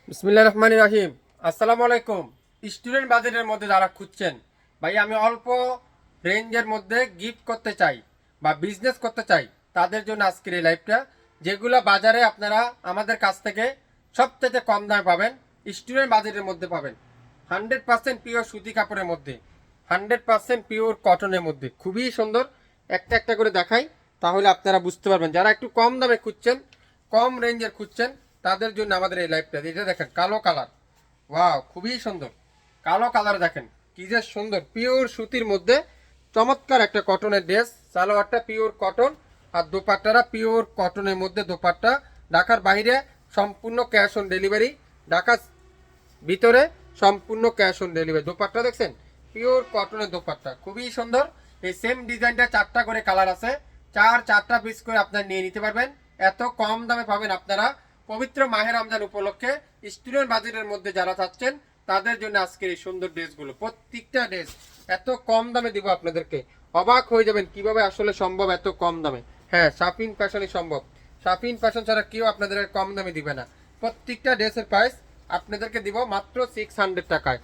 বিসমিল্লাহির রহমানির রহিম। আসসালামু আলাইকুম। স্টুডেন্ট বাজেটের মধ্যে যারা খুঁজছেন, ভাই আমি অল্প রেঞ্জের মধ্যে গিফট করতে চাই বা বিজনেস করতে চাই, তাদের জন্য আজকের এই লাইভটা। যেগুলো বাজারে আপনারা আমাদের কাছ থেকে সবথেকে কম দামে পাবেন, স্টুডেন্ট বাজেটের মধ্যে পাবেন। 100% পিওর সুতি কাপড়ের মধ্যে, 100% পিওর কটনের মধ্যে, খুবই সুন্দর। একটা একটা করে দেখাই, তাহলে আপনারা বুঝতে পারবেন। যারা একটু কম দামে খুঁজছেন, কম রেঞ্জের খুঁজছেন, তাদের জন্য আমাদের এই লাইভটা। এটা দেখেন কালো কালার, ওয়াও খুবই সুন্দর। কালো কালার দেখেন কি যে সুন্দর, পিওর সুতির মধ্যে চমৎকার একটা কটনের ড্রেস। সালোয়ারটা পিওর কটন, আর দোপাট্টারা পিওর কটনের মধ্যে। দোপাট্টা ঢাকার বাইরে সম্পূর্ণ ক্যাশ অন ডেলিভারি, ঢাকার ভিতরে সম্পূর্ণ ক্যাশ অন ডেলিভারি। দোপাট্টা দেখছেন, পিওর কটনের দোপাট্টা, খুবই সুন্দর। এই সেম ডিজাইনটা 4টা করে কালার আছে, চারটা পিস করে আপনারা নিয়ে নিতে পারবেন। এত কম দামে পাবেন আপনারা পবিত্র মাহে রমজান উপলক্ষে। স্টুডেন্ট বাজেটের মধ্যে যারা চাচ্ছেন, তাদের জন্য আজকের এই সুন্দর ড্রেসগুলো। প্রত্যেকটা ড্রেস এত কম দামে দিব আপনাদেরকে, অবাক হয়ে যাবেন কিভাবে আসলে সম্ভব এত কম দামে। হ্যাঁ, শাফিন ফ্যাশনই সম্ভব। শাফিন ফ্যাশন ছাড়া কেউ আপনাদের কম দামে দিবে না। প্রত্যেকটা ড্রেসের প্রাইস আপনাদেরকে দিব মাত্র 600 টাকায়,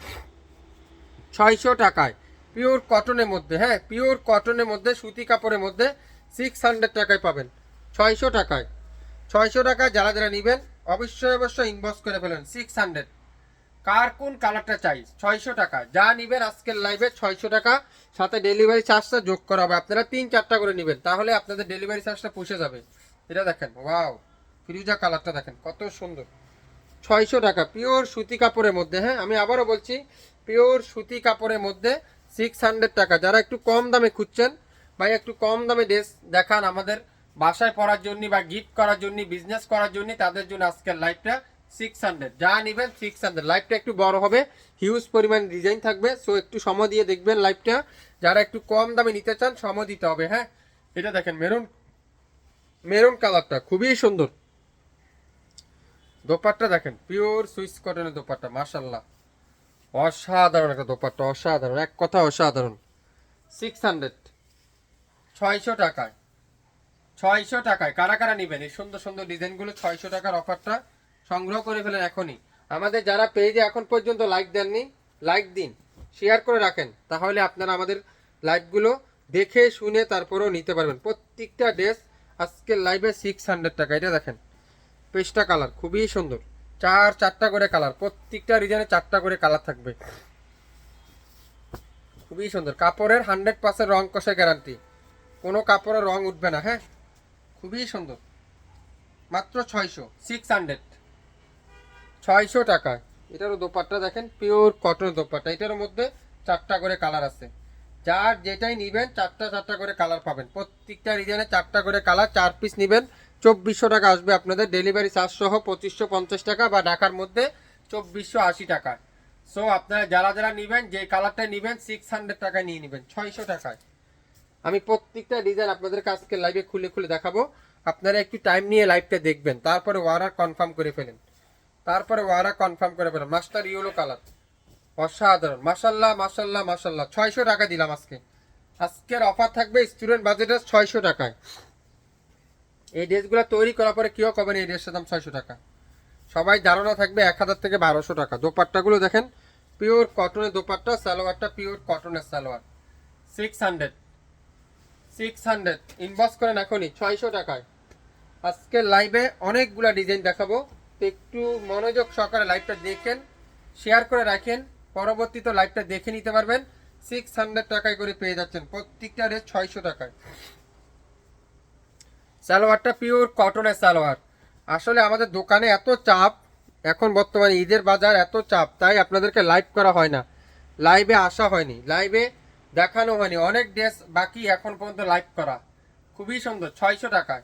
600 টাকায়, পিওর কটনের মধ্যে। হ্যাঁ, পিওর কটনের মধ্যে, সুতি কাপড়ের মধ্যে 600 টাকায় পাবেন। 600 টাকায়, 600 টাকায় যারা যারা নেবেন অবশ্যই ইনবক্স করে ফেলেন। 600, কার কোন কালারটা চাই। 600 টাকা যা নেবেন আজকের লাইভে 600 টাকা, সাথে ডেলিভারি চার্জটা যোগ করা হবে। আপনারা 3-4টা করে নেবেন, তাহলে আপনাদের ডেলিভারি চার্জটা পুষে যাবে। এটা দেখেন, ওয়াও ফিরোজা কালারটা দেখেন কত সুন্দর। 600 টাকা পিওর সুতি কাপড়ের মধ্যে। হ্যাঁ, আমি আবারও বলছি, পিওর সুতি কাপড়ের মধ্যে 600 টাকা। যারা একটু কম দামে খুঁজছেন, ভাই একটু কম দামে ড্রেস দেখান আমাদের বাসায় পরার জন্য বা গিফট করার জন্য, বিজনেস করার জন্য, তাদের জন্য আজকের লাইভটা 600। যা নেবেন 600। লাইভটা একটু বড় হবে, হিউজ পরিমাণ ডিজাইন থাকবে, সো একটু সময় দিয়ে দেখবেন লাইভটা। যারা একটু কম দামে নিতে চান, সময় দিতে হবে। হ্যাঁ, এটা দেখেন মেরুন, মেরুন কালারটা খুবই সুন্দর। দোপাট্টা দেখেন, পিওর সুইস কটনের দোপাট্টা, মাশাল্লাহ অসাধারণ একটা দোপাট্টা, অসাধারণ, এক কথা অসাধারণ। 600, 600 টাকায়, 600 টাকায় কারা কারা নেবেন এই সুন্দর সুন্দর ডিজাইনগুলো। 600 টাকার অফারটা সংগ্রহ করে ফেলেন এখনই। আমাদের যারা পেজে এখন পর্যন্ত লাইক দেননি, লাইক দিন, শেয়ার করে রাখেন, তাহলে আপনারা আমাদের লাইভগুলো দেখে শুনে তারপরেও নিতে পারবেন। প্রত্যেকটা ড্রেস আজকের লাইভে 600 টাকা। এটা দেখেন পেস্টা কালার, খুবই সুন্দর। চারটা করে কালার, প্রত্যেকটা ডিজাইনে 4টা করে কালার থাকবে, খুবই সুন্দর। কাপড়ের 100% রং কষে গ্যারান্টি, কোনো কাপড়ের রং উঠবে না। হ্যাঁ, খুবই সুন্দর। মাত্র 600, 600 টাকায়। এটারও দোপাট্টা দেখেন, পিওর কটনের দোপাট্টা। এটার মধ্যে 4টা করে কালার আছে, যার যেটাই নিবেন 4টা করে কালার পাবেন। প্রত্যেকটা ডিজাইনে 4টা করে কালার, 4 পিস নিবেন 2400 টাকা আসবে আপনাদের। ডেলিভারি চার্জ সহ 2550 টাকা, বা ঢাকার মধ্যে 2480 টাকা। সো আপনারা যারা যারা নিবেন, যে কালারটা নিবেন 600 টাকায় নিয়ে নেবেন, 600 টাকায়। আমি প্রত্যেকটা ডিজাইন আপনাদের কাছকে লাইভে খুলে খুলে দেখাবো। আপনারা একটু টাইম নিয়ে লাইভটা দেখবেন, তারপরে অর্ডার কনফার্ম করে ফেলেন, মাস্টার ইয়েলো কালার, অসাধারণ, মাশাল্লাহ মাশাল্লাহ মাশাল্লাহ। 600 টাকা দিলাম আজকে। আজকের অফার থাকবে স্টুডেন্ট বাজেটে 600 টাকায়। এই ড্রেসগুলো তৈরি করার পরে কেউ কবেন এই ড্রেসের দাম 600 টাকা, সবাই ধারণা থাকবে 1000 থেকে 1200 টাকা। দোপাট্টাগুলো দেখেন, পিওর কটনের দোপাট্টা, সালোয়ারটা পিওর কটনের সালোয়ার। 600, 600 ইনবক্স করেন এখনই 600 টাকায়। আজকের লাইভে অনেকগুলা ডিজাইন দেখাবো, তো একটু মনোযোগ সহকারে লাইভটা দেখেন, শেয়ার করে রাখেন, পরবর্তীতে লাইভটা দেখে নিতে পারবেন। 600 টাকায় করে পেয়ে যাচ্ছেন প্রত্যেকটা রেট 600 টাকায়। সালোয়ারটা পিওর কটনের সালোয়ার। আসলে আমাদের দোকানে এত চাপ, এখন বর্তমানে ঈদের বাজার এত চাপ, তাই আপনাদেরকে লাইভ করা হয় না, লাইভে আসা হয়নি, লাইভে দেখানো হয়নি। অনেক ড্রেস বাকি এখন পর্যন্ত লাইভ করা। খুবই সুন্দর, 600 টাকায়।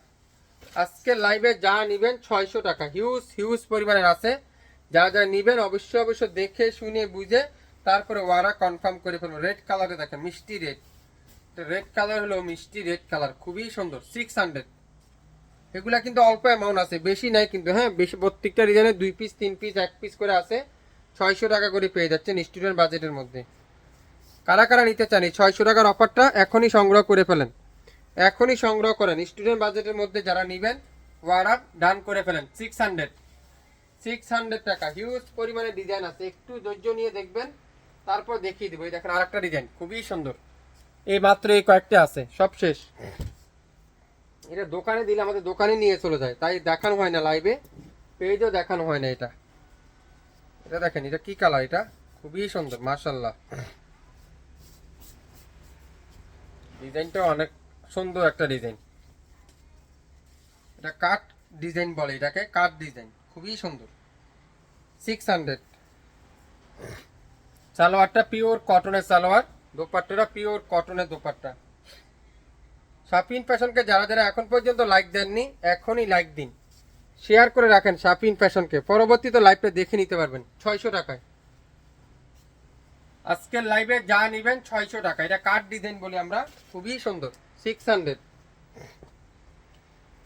আজকে লাইভে যা নেবেন 600 টাকা, হিউজ হিউজ পরিমাণের আছে। যারা যারা নেবেন অবশ্যই দেখে শুনে বুঝে তারপরে ওয়ারা কনফার্ম করে ফেলবো। রেড কালারে দেখেন, মিষ্টি রেড, রেড কালার হলো মিষ্টি রেড কালার, খুবই সুন্দর। 600, এগুলা কিন্তু অল্প অ্যামাউন্ট আছে, বেশি নাই কিন্তু। হ্যাঁ, বেশি প্রত্যেকটা ডিজাইনে 2 পিস 3 পিস 1 পিস করে আছে। 600 টাকা করে পেয়ে যাচ্ছেন স্টুডেন্ট বাজেটের মধ্যে। কারা কারা নিতে চান এই 600 টাকার অফারটা, এখনই সংগ্রহ করে ফেলেন, এখনই সংগ্রহ করেন। স্টুডেন্ট বাজেটের মধ্যে যারা নেবেন অর্ডার ডান করে ফেলেন। 600, 600 টাকা। হিউজ পরিমাণে ডিজাইন আছে, একটু ধৈর্য নিয়ে দেখবেন, তারপর দেখিয়ে দিব। এই দেখেন আরেকটা ডিজাইন খুবই সুন্দর, এই মাত্র এই কয়েকটা আছে, সব শেষ। এটা দোকানে দিলে আমাদের দোকানে নিয়ে চলে যায়, তাই দেখানো হয় না লাইভে, পেজও দেখানো হয় না। এটা এটা দেখেন, এটা কি কালার, এটা খুবই সুন্দর মাশাআল্লাহ। ডিজাইনটা অনেক সুন্দর একটা ডিজাইন, এটা কাট ডিজাইন বলে, এটাকে কাট ডিজাইন, খুবই সুন্দর। 600। সালোয়ারটা পিওর কটনের সালোয়ার, দোপাট্টাটা পিওর কটনের দোপাট্টা। শাপিন ফ্যাশনকে যারা যারা এখন পর্যন্ত লাইক দেননি, এখনই লাইক দিন, শেয়ার করে রাখেন শাপিন ফ্যাশনকে, পরবর্তীতে লাইভটা দেখে নিতে পারবেন 600 টাকায়। আজকের লাইভে যা নেবেন 600 টাকা। এটা কাট ডিজাইন বলি আমরা, খুবই সুন্দর। 600।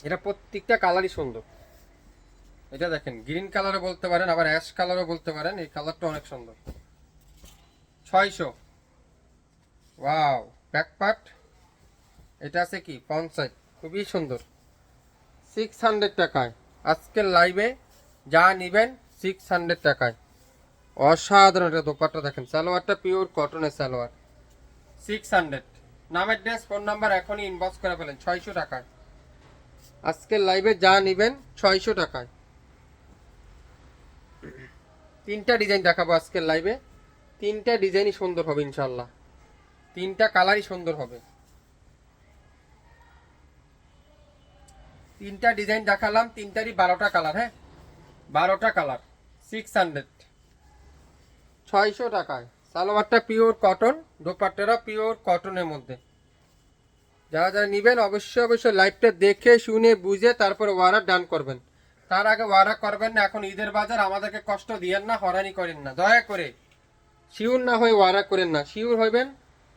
এটা প্রত্যেকটা কালারই সুন্দর। এটা দেখেন গ্রিন কালারও বলতে পারেন, আবার অ্যাশ কালারও বলতে পারেন, এই কালারটা অনেক সুন্দর। 600। ওয়াও, ব্যাক পার্ট, এটা আছে কি ফ্রন্ট সাইড, খুবই সুন্দর। 600 টাকায় আজকের লাইভে যা নেবেন 600 টাকায়। অসাধারণ এটা দোপাট্টা দেখেন, সালোয়ারটা পিওর কটনের সালোয়ার। 600। নামের ড্রেস ফোন নাম্বার এখনই ইনবক্স করে ফেলেন 600 টাকায়। আজকের লাইভে যা নেবেন 600 টাকায়। তিনটা ডিজাইন দেখাবো আজকের লাইভে, তিনটা ডিজাইনই সুন্দর হবে ইনশাল্লাহ, তিনটা কালারই সুন্দর হবে। তিনটা ডিজাইন দেখালাম, তিনটারই 12টা কালার। হ্যাঁ, 12টা কালার। 600। 600 টাকায়। সালোয়ারটা পিওর কটন, দোপাট্টাটা পিওর কটনের মধ্যে। যারা যারা নেবেন অবশ্যই অবশ্যই লাইভটা দেখে শুনে বুঝে তারপর অর্ডার ডান করবেন। তার আগে অর্ডার করবেন না, এখন ঈদের বাজার, আমাদেরকে কষ্ট দিয়েন না, হয়রানি করেন না দয়া করে। শিওর না হয়ে অর্ডার করেন না, শিওর হইবেন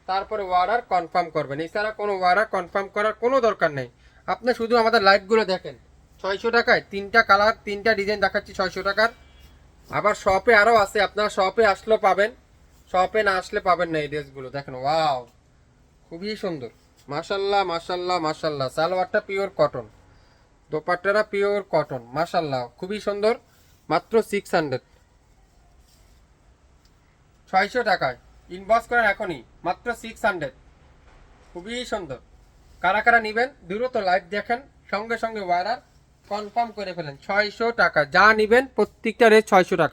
তারপরে অর্ডার কনফার্ম করবেন। এছাড়া কোনো অর্ডার কনফার্ম করার কোনো দরকার নেই। আপনি শুধু আমাদের লাইভগুলো দেখেন। 600 টাকায় তিনটা কালার, তিনটা ডিজাইন দেখাচ্ছি 600 টাকার। আবার শপে আরও আছে, আপনারা শপে আসলেও পাবেন, শপে না আসলে পাবেন না এই ড্রেসগুলো। দেখেন ওয়াও, খুবই সুন্দর মাশাল্লাহ মাশাল্লাহ মাশাল্লাহ। সালোয়ারটা পিওর কটন, দোপাট্টাটা পিওর কটন মাশাল্লাহ, খুবই সুন্দর। মাত্র 600। 600 টাকায় ইনবক্স করেন এখনই, মাত্র 600। খুবই সুন্দর। কারা কারা নেবেন দ্রুত লাইভ দেখেন, সঙ্গে সঙ্গে অর্ডার কনফার্ম করে ফেলেন। 600 টাকা যা নেবেন প্রত্যেকটা রেট 600 টাকা।